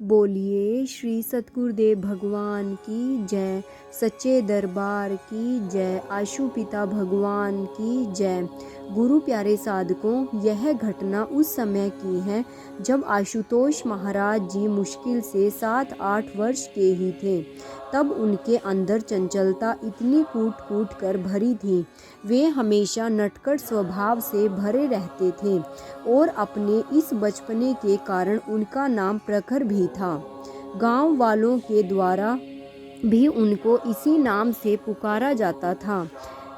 बोलिए श्री सतगुरुदेव भगवान की जय, सच्चे दरबार की जय, आशु पिता भगवान की जय। गुरु प्यारे साधकों, यह घटना उस समय की है जब आशुतोष महाराज जी मुश्किल से 7-8 वर्ष के ही थे। तब उनके अंदर चंचलता इतनी कूट कूट कर भरी थी। वे हमेशा नटखट स्वभाव से भरे रहते थे और अपने इस बचपने के कारण उनका नाम प्रखर भी था। गांव वालों के द्वारा भी उनको इसी नाम से पुकारा जाता था।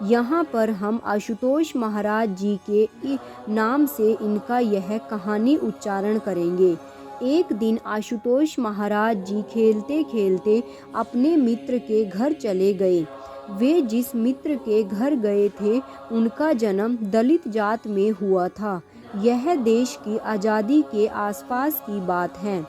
यहाँ पर हम आशुतोष महाराज जी के नाम से इनका यह कहानी उच्चारण करेंगे। एक दिन आशुतोष महाराज जी खेलते खेलते अपने मित्र के घर चले गए। वे जिस मित्र के घर गए थे उनका जन्म दलित जात में हुआ था। यह देश की आज़ादी के आसपास की बात है।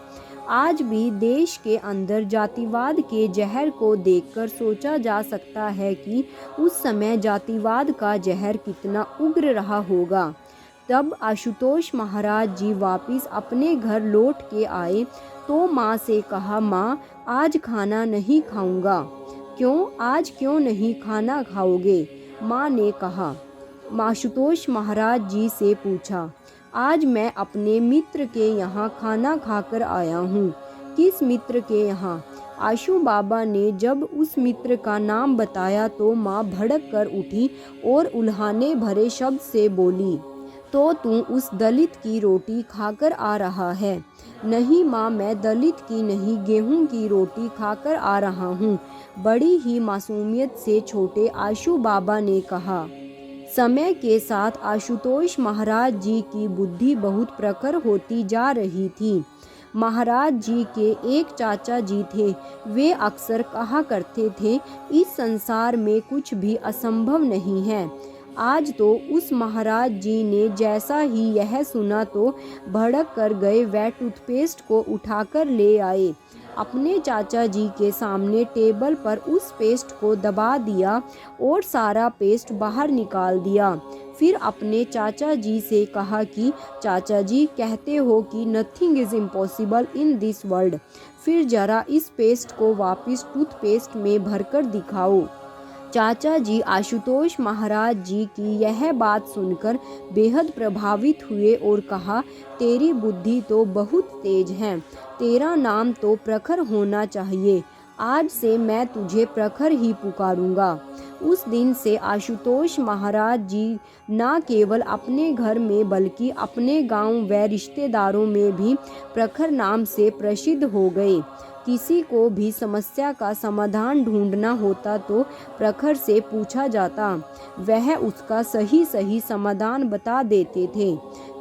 आज भी देश के अंदर जातिवाद के जहर को देखकर सोचा जा सकता है कि उस समय जातिवाद का जहर कितना उग्र रहा होगा। तब आशुतोष महाराज जी वापस अपने घर लौट के आए तो माँ से कहा, माँ आज खाना नहीं खाऊंगा। क्यों, आज क्यों नहीं खाना खाओगे? माँ ने कहा। आशुतोष महाराज जी से पूछा, आज मैं अपने मित्र के यहाँ खाना खाकर आया हूँ। किस मित्र के यहाँ? आशु बाबा ने जब उस मित्र का नाम बताया तो माँ भड़क कर उठी और उल्हाने भरे शब्द से बोली, तो तू उस दलित की रोटी खाकर आ रहा है? नहीं माँ, मैं दलित की नहीं, गेहूं की रोटी खाकर आ रहा हूँ। बड़ी ही मासूमियत से छोटे आशु बाबा ने कहा। समय के साथ आशुतोष महाराज जी की बुद्धि बहुत प्रखर होती जा रही थी। महाराज जी के एक चाचा जी थे। वे अक्सर कहा करते थे, इस संसार में कुछ भी असंभव नहीं है। आज तो उस महाराज जी ने जैसा ही यह सुना तो भड़क कर गए व टूथपेस्ट को उठाकर ले आए। अपने चाचा जी के सामने टेबल पर उस पेस्ट को दबा दिया और सारा पेस्ट बाहर निकाल दिया। फिर अपने चाचा जी से कहा कि चाचा जी कहते हो कि nothing is impossible in this world. फिर जरा इस पेस्ट को वापस टूथपेस्ट में भरकर दिखाओ। चाचा जी आशुतोष महाराज जी की यह बात सुनकर बेहद प्रभावित हुए और कहा, तेरी बुद्धि तो बहुत तेज है, तेरा नाम तो प्रखर होना चाहिए। आज से मैं तुझे प्रखर ही पुकारूंगा। उस दिन से आशुतोष महाराज जी न केवल अपने घर में बल्कि अपने गांव व रिश्तेदारों में भी प्रखर नाम से प्रसिद्ध हो गए। किसी को भी समस्या का समाधान ढूंढना होता तो प्रखर से पूछा जाता, वह उसका सही सही समाधान बता देते थे।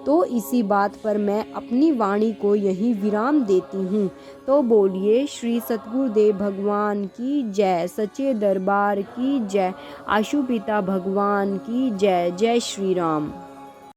तो इसी बात पर मैं अपनी वाणी को यहीं विराम देती हूँ। तो बोलिए श्री सतगुरुदेव भगवान की जय, सच्चे दरबार की जय, आशु पिता भगवान की जय। जय श्री राम।